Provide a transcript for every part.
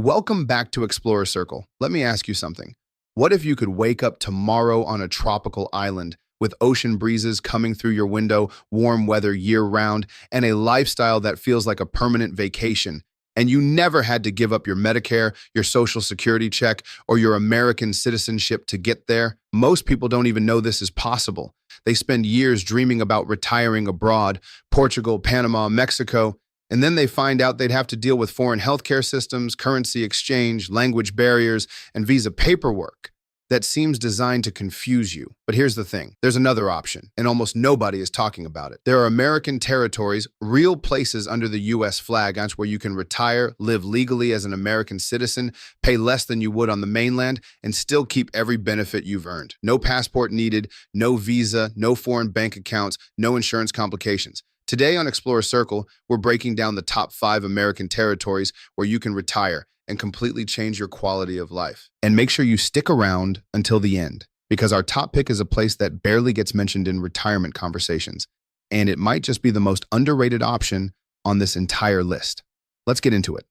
Welcome back to Explorer Circle. Let me ask you something. What if you could wake up tomorrow on a tropical island with ocean breezes coming through your window, warm weather year-round, and a lifestyle that feels like a permanent vacation, and you never had to give up your Medicare, your Social Security check, or your American citizenship to get there? Most people don't even know this is possible. They spend years dreaming about retiring abroad, Portugal, Panama, Mexico, and then they find out they'd have to deal with foreign healthcare systems, currency exchange, language barriers, and visa paperwork that seems designed to confuse you. But here's the thing. There's another option, and almost nobody is talking about it. There are American territories, real places under the U.S. flag, where you can retire, live legally as an American citizen, pay less than you would on the mainland, and still keep every benefit you've earned. No passport needed, no visa, no foreign bank accounts, no insurance complications. Today on Explorer Circle, we're breaking down the top 5 American territories where you can retire and completely change your quality of life. And make sure you stick around until the end, because our top pick is a place that barely gets mentioned in retirement conversations, and it might just be the most underrated option on this entire list. Let's get into it.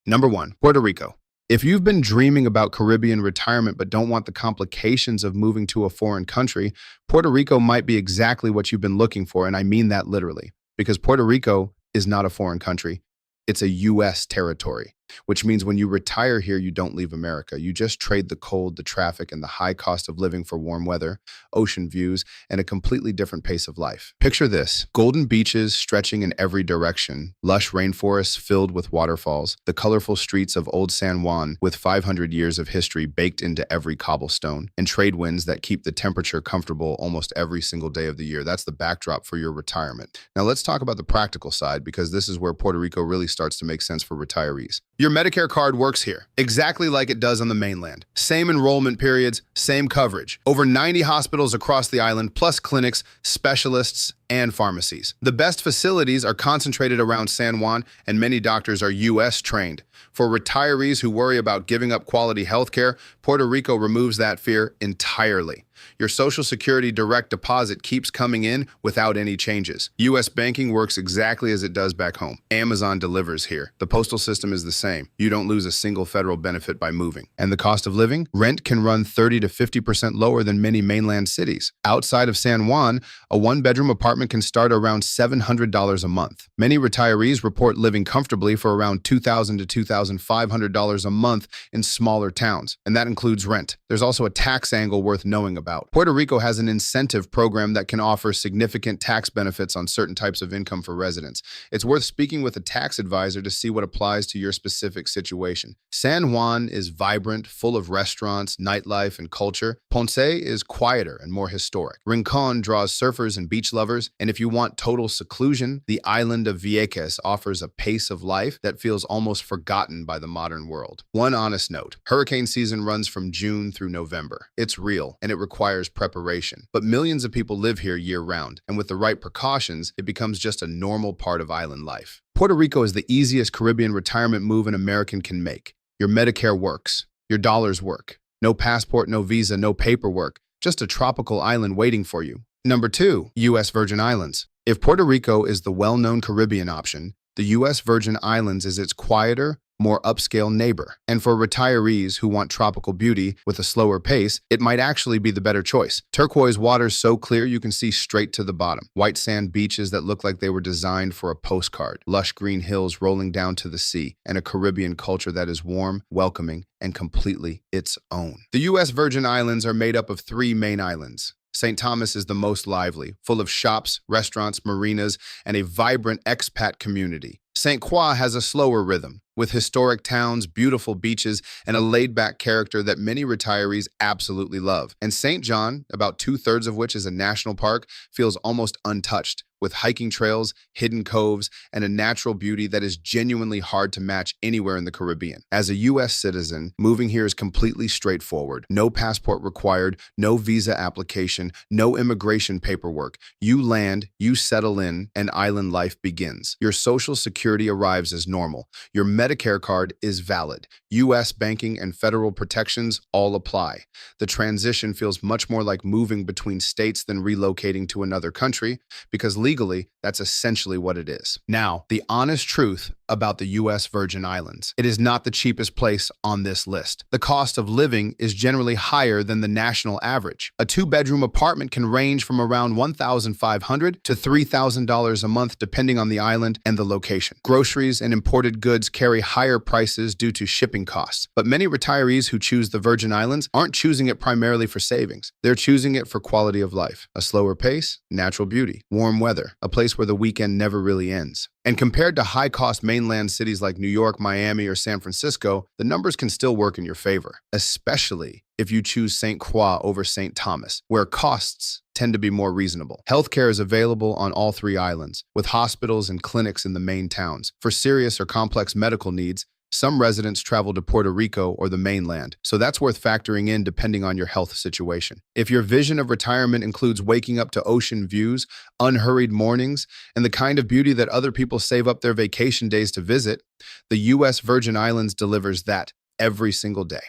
Number 1, Puerto Rico. If you've been dreaming about Caribbean retirement but don't want the complications of moving to a foreign country, Puerto Rico might be exactly what you've been looking for, and I mean that literally. Because Puerto Rico is not a foreign country. It's a U.S. territory, which means when you retire here, you don't leave America. You just trade the cold, the traffic, and the high cost of living for warm weather, ocean views, and a completely different pace of life. Picture this: golden beaches stretching in every direction, lush rainforests filled with waterfalls, the colorful streets of Old San Juan with 500 years of history baked into every cobblestone, and trade winds that keep the temperature comfortable almost every single day of the year. That's the backdrop for your retirement. Now let's talk about the practical side, because this is where Puerto Rico really starts to make sense for retirees. Your Medicare card works here, exactly like it does on the mainland. Same enrollment periods, same coverage. Over 90 hospitals across the island, plus clinics, specialists, and pharmacies. The best facilities are concentrated around San Juan, and many doctors are U.S. trained. For retirees who worry about giving up quality healthcare, Puerto Rico removes that fear entirely. Your Social Security direct deposit keeps coming in without any changes. U.S. banking works exactly as it does back home. Amazon delivers here. The postal system is the same. You don't lose a single federal benefit by moving. And the cost of living? Rent can run 30 to 50% lower than many mainland cities. Outside of San Juan, a one-bedroom apartment can start around $700 a month. Many retirees report living comfortably for around $2,000 to $2,500 a month in smaller towns, and that includes rent. There's also a tax angle worth knowing about. Puerto Rico has an incentive program that can offer significant tax benefits on certain types of income for residents. It's worth speaking with a tax advisor to see what applies to your specific situation. San Juan is vibrant, full of restaurants, nightlife, and culture. Ponce is quieter and more historic. Rincon draws surfers and beach lovers, and if you want total seclusion, the island of Vieques offers a pace of life that feels almost forgotten by the modern world. One honest note: hurricane season runs from June through November. It's real, and it requires preparation. But millions of people live here year-round, and with the right precautions, it becomes just a normal part of island life. Puerto Rico is the easiest Caribbean retirement move an American can make. Your Medicare works. Your dollars work. No passport, no visa, no paperwork. Just a tropical island waiting for you. Number 2, U.S. Virgin Islands. If Puerto Rico is the well-known Caribbean option, the U.S. Virgin Islands is its quieter, more upscale neighbor. And for retirees who want tropical beauty with a slower pace, it might actually be the better choice. Turquoise waters so clear you can see straight to the bottom. White sand beaches that look like they were designed for a postcard. Lush green hills rolling down to the sea, and a Caribbean culture that is warm, welcoming, and completely its own. The U.S. Virgin Islands are made up of 3 main islands. St. Thomas is the most lively, full of shops, restaurants, marinas, and a vibrant expat community. St. Croix has a slower rhythm, with historic towns, beautiful beaches, and a laid-back character that many retirees absolutely love. And St. John, about 2/3 of which is a national park, feels almost untouched, with hiking trails, hidden coves, and a natural beauty that is genuinely hard to match anywhere in the Caribbean. As a U.S. citizen, moving here is completely straightforward. No passport required, no visa application, no immigration paperwork. You land, you settle in, and island life begins. Your Social Security arrives as normal. Your Medicare card is valid. U.S. banking and federal protections all apply. The transition feels much more like moving between states than relocating to another country, because legally, that's essentially what it is. Now, the honest truth about the U.S. Virgin Islands. It is not the cheapest place on this list. The cost of living is generally higher than the national average. A two-bedroom apartment can range from around $1,500 to $3,000 a month depending on the island and the location. Groceries and imported goods carry higher prices due to shipping costs. But many retirees who choose the Virgin Islands aren't choosing it primarily for savings. They're choosing it for quality of life. A slower pace, natural beauty, warm weather, a place where the weekend never really ends. And compared to high-cost mainland cities like New York, Miami, or San Francisco, the numbers can still work in your favor, especially if you choose St. Croix over St. Thomas, where costs tend to be more reasonable. Healthcare is available on all three islands, with hospitals and clinics in the main towns. For serious or complex medical needs, some residents travel to Puerto Rico or the mainland, so that's worth factoring in depending on your health situation. If your vision of retirement includes waking up to ocean views, unhurried mornings, and the kind of beauty that other people save up their vacation days to visit, the U.S. Virgin Islands delivers that every single day.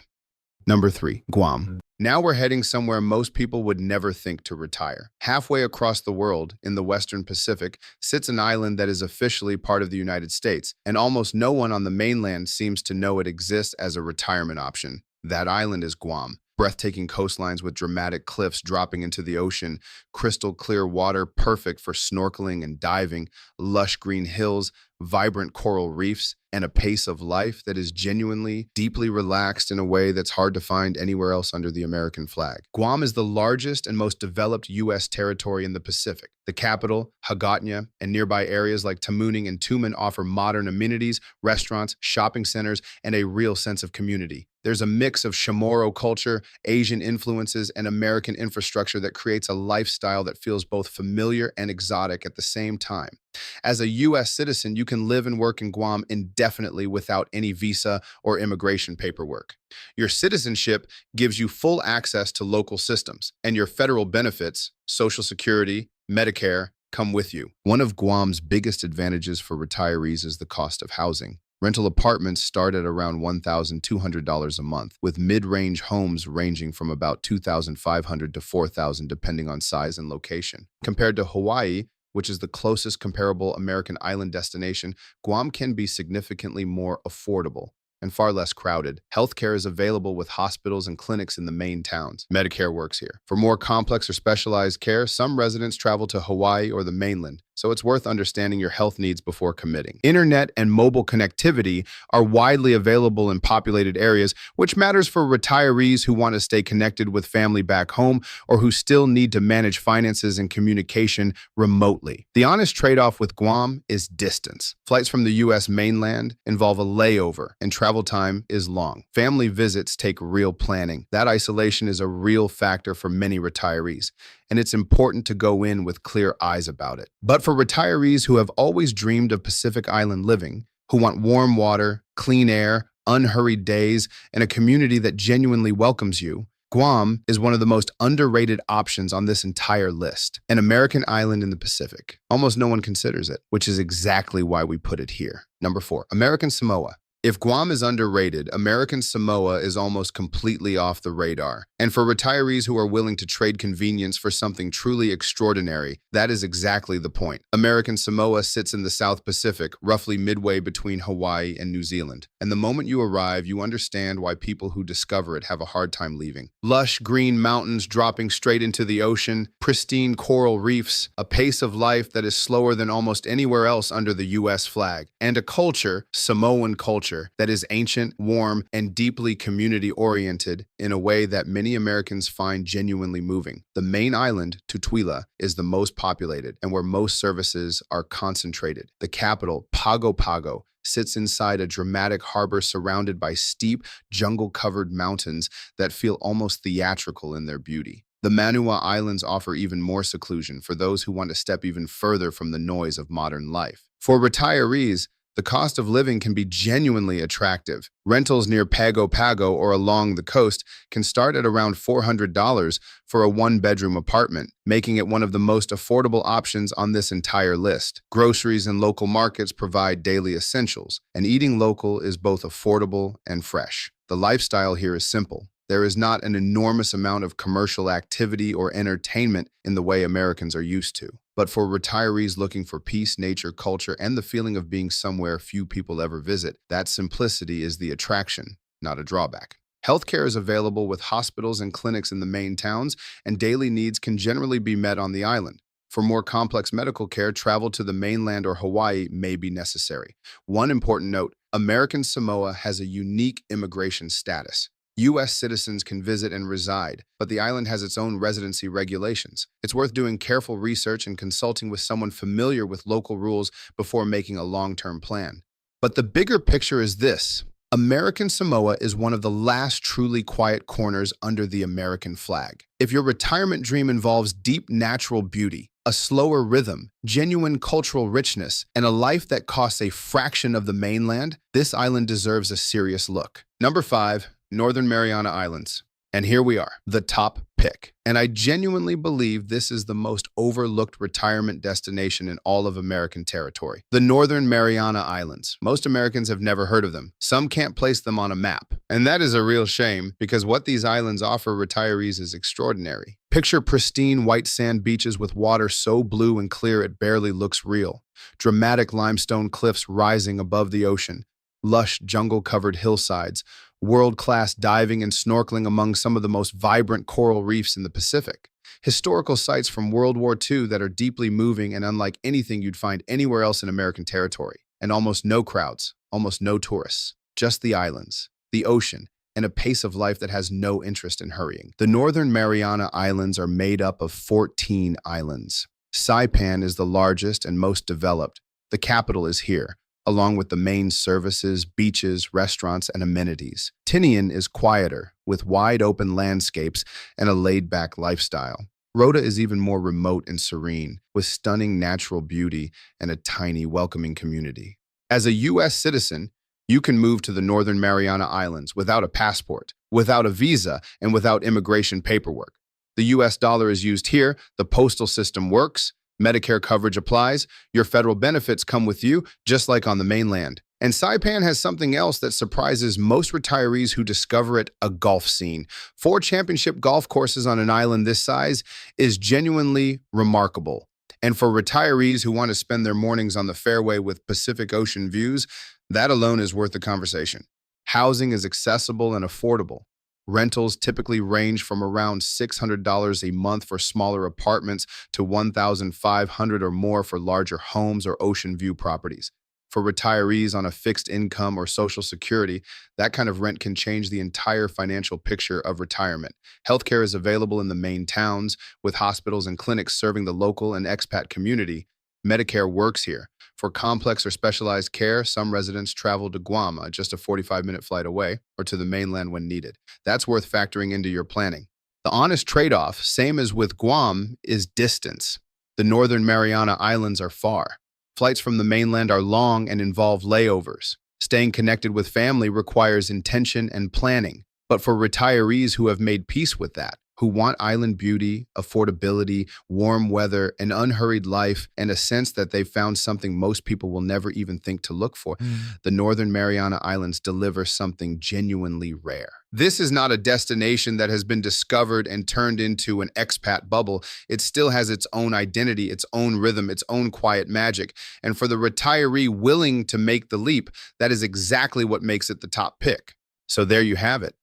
Number 3, Guam. Now we're heading somewhere most people would never think to retire. Halfway across the world, in the Western Pacific, sits an island that is officially part of the United States, and almost no one on the mainland seems to know it exists as a retirement option. That island is Guam. Breathtaking coastlines with dramatic cliffs dropping into the ocean, crystal clear water perfect for snorkeling and diving, lush green hills, vibrant coral reefs, and a pace of life that is genuinely, deeply relaxed in a way that's hard to find anywhere else under the American flag. Guam is the largest and most developed U.S. territory in the Pacific. The capital, Hagåtña, and nearby areas like Tamuning and Tumen offer modern amenities, restaurants, shopping centers, and a real sense of community. There's a mix of Chamorro culture, Asian influences, and American infrastructure that creates a lifestyle that feels both familiar and exotic at the same time. As a U.S. citizen, you can live and work in Guam indefinitely without any visa or immigration paperwork. Your citizenship gives you full access to local systems, and your federal benefits, Social Security, Medicare, come with you. One of Guam's biggest advantages for retirees is the cost of housing. Rental apartments start at around $1,200 a month, with mid-range homes ranging from about $2,500 to $4,000 depending on size and location. Compared to Hawaii, which is the closest comparable American island destination, Guam can be significantly more affordable and far less crowded. Healthcare is available with hospitals and clinics in the main towns. Medicare works here. For more complex or specialized care, some residents travel to Hawaii or the mainland, so it's worth understanding your health needs before committing. Internet and mobile connectivity are widely available in populated areas, which matters for retirees who want to stay connected with family back home or who still need to manage finances and communication remotely. The honest trade-off with Guam is distance. Flights from the U.S. mainland involve a layover, and travel time is long. Family visits take real planning. That isolation is a real factor for many retirees, and it's important to go in with clear eyes about it. But for retirees who have always dreamed of Pacific Island living, who want warm water, clean air, unhurried days, and a community that genuinely welcomes you, Guam is one of the most underrated options on this entire list. An American island in the Pacific. Almost no one considers it, which is exactly why we put it here. Number 4, American Samoa. If Guam is underrated, American Samoa is almost completely off the radar. And for retirees who are willing to trade convenience for something truly extraordinary, that is exactly the point. American Samoa sits in the South Pacific, roughly midway between Hawaii and New Zealand. And the moment you arrive, you understand why people who discover it have a hard time leaving. Lush green mountains dropping straight into the ocean, pristine coral reefs, a pace of life that is slower than almost anywhere else under the U.S. flag, and a culture, Samoan culture, that is ancient, warm, and deeply community-oriented in a way that many Americans find genuinely moving. The main island, Tutuila, is the most populated and where most services are concentrated. The capital, Pago Pago, sits inside a dramatic harbor surrounded by steep, jungle-covered mountains that feel almost theatrical in their beauty. The Manua Islands offer even more seclusion for those who want to step even further from the noise of modern life. For retirees, the cost of living can be genuinely attractive. Rentals near Pago Pago or along the coast can start at around $400 for a one-bedroom apartment, making it one of the most affordable options on this entire list. Groceries and local markets provide daily essentials, and eating local is both affordable and fresh. The lifestyle here is simple. There is not an enormous amount of commercial activity or entertainment in the way Americans are used to. But for retirees looking for peace, nature, culture, and the feeling of being somewhere few people ever visit, that simplicity is the attraction, not a drawback. Healthcare is available with hospitals and clinics in the main towns, and daily needs can generally be met on the island. For more complex medical care, travel to the mainland or Hawaii may be necessary. One important note, American Samoa has a unique immigration status. U.S. citizens can visit and reside, but the island has its own residency regulations. It's worth doing careful research and consulting with someone familiar with local rules before making a long-term plan. But the bigger picture is this. American Samoa is one of the last truly quiet corners under the American flag. If your retirement dream involves deep natural beauty, a slower rhythm, genuine cultural richness, and a life that costs a fraction of the mainland, this island deserves a serious look. Number 5, Northern Mariana Islands. And here we are, the top pick. And I genuinely believe this is the most overlooked retirement destination in all of American territory. The Northern Mariana Islands. Most Americans have never heard of them. Some can't place them on a map. And that is a real shame because what these islands offer retirees is extraordinary. Picture pristine white sand beaches with water so blue and clear it barely looks real. Dramatic limestone cliffs rising above the ocean. Lush jungle-covered hillsides, world-class diving and snorkeling among some of the most vibrant coral reefs in the Pacific. Historical sites from World War II that are deeply moving and unlike anything you'd find anywhere else in American territory. And almost no crowds, almost no tourists, just the islands, the ocean, and a pace of life that has no interest in hurrying. The Northern Mariana Islands are made up of 14 islands. Saipan is the largest and most developed. The capital is here, along with the main services, beaches, restaurants, and amenities. Tinian is quieter, with wide-open landscapes and a laid-back lifestyle. Rota is even more remote and serene, with stunning natural beauty and a tiny, welcoming community. As a U.S. citizen, you can move to the Northern Mariana Islands without a passport, without a visa, and without immigration paperwork. The U.S. dollar is used here, the postal system works, Medicare coverage applies, your federal benefits come with you, just like on the mainland. And Saipan has something else that surprises most retirees who discover it, a golf scene. 4 championship golf courses on an island this size is genuinely remarkable. And for retirees who want to spend their mornings on the fairway with Pacific Ocean views, that alone is worth the conversation. Housing is accessible and affordable. Rentals typically range from around $600 a month for smaller apartments to $1,500 or more for larger homes or ocean view properties. For retirees on a fixed income or Social Security, that kind of rent can change the entire financial picture of retirement. Healthcare is available in the main towns, with hospitals and clinics serving the local and expat community. Medicare works here. For complex or specialized care, some residents travel to Guam, just a 45-minute flight away, or to the mainland when needed. That's worth factoring into your planning. The honest trade-off, same as with Guam, is distance. The Northern Mariana Islands are far. Flights from the mainland are long and involve layovers. Staying connected with family requires intention and planning. But for retirees who have made peace with that, who want island beauty, affordability, warm weather, an unhurried life, and a sense that they've found something most people will never even think to look for, the Northern Mariana Islands deliver something genuinely rare. This is not a destination that has been discovered and turned into an expat bubble. It still has its own identity, its own rhythm, its own quiet magic. And for the retiree willing to make the leap, that is exactly what makes it the top pick. So there you have it.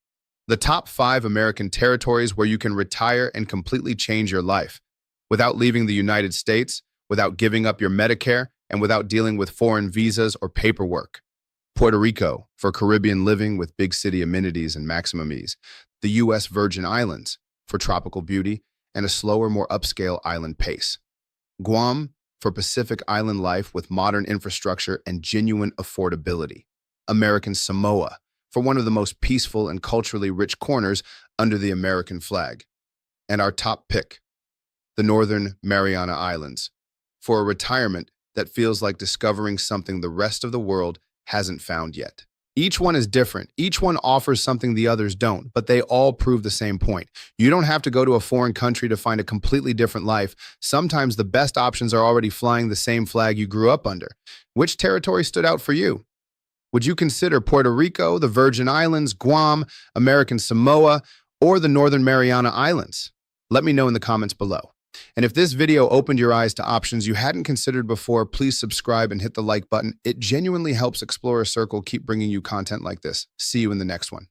The top 5 American territories where you can retire and completely change your life without leaving the United States, without giving up your Medicare, and without dealing with foreign visas or paperwork. Puerto Rico, for Caribbean living with big city amenities and maximum ease. The U.S. Virgin Islands, for tropical beauty and a slower, more upscale island pace. Guam, for Pacific island life with modern infrastructure and genuine affordability. American Samoa, for one of the most peaceful and culturally rich corners under the American flag. And our top pick, the Northern Mariana Islands, for a retirement that feels like discovering something the rest of the world hasn't found yet. Each one is different. Each one offers something the others don't, but they all prove the same point. You don't have to go to a foreign country to find a completely different life. Sometimes the best options are already flying the same flag you grew up under. Which territory stood out for you? Would you consider Puerto Rico, the Virgin Islands, Guam, American Samoa, or the Northern Mariana Islands? Let me know in the comments below. And if this video opened your eyes to options you hadn't considered before, please subscribe and hit the like button. It genuinely helps Explorer Circle keep bringing you content like this. See you in the next one.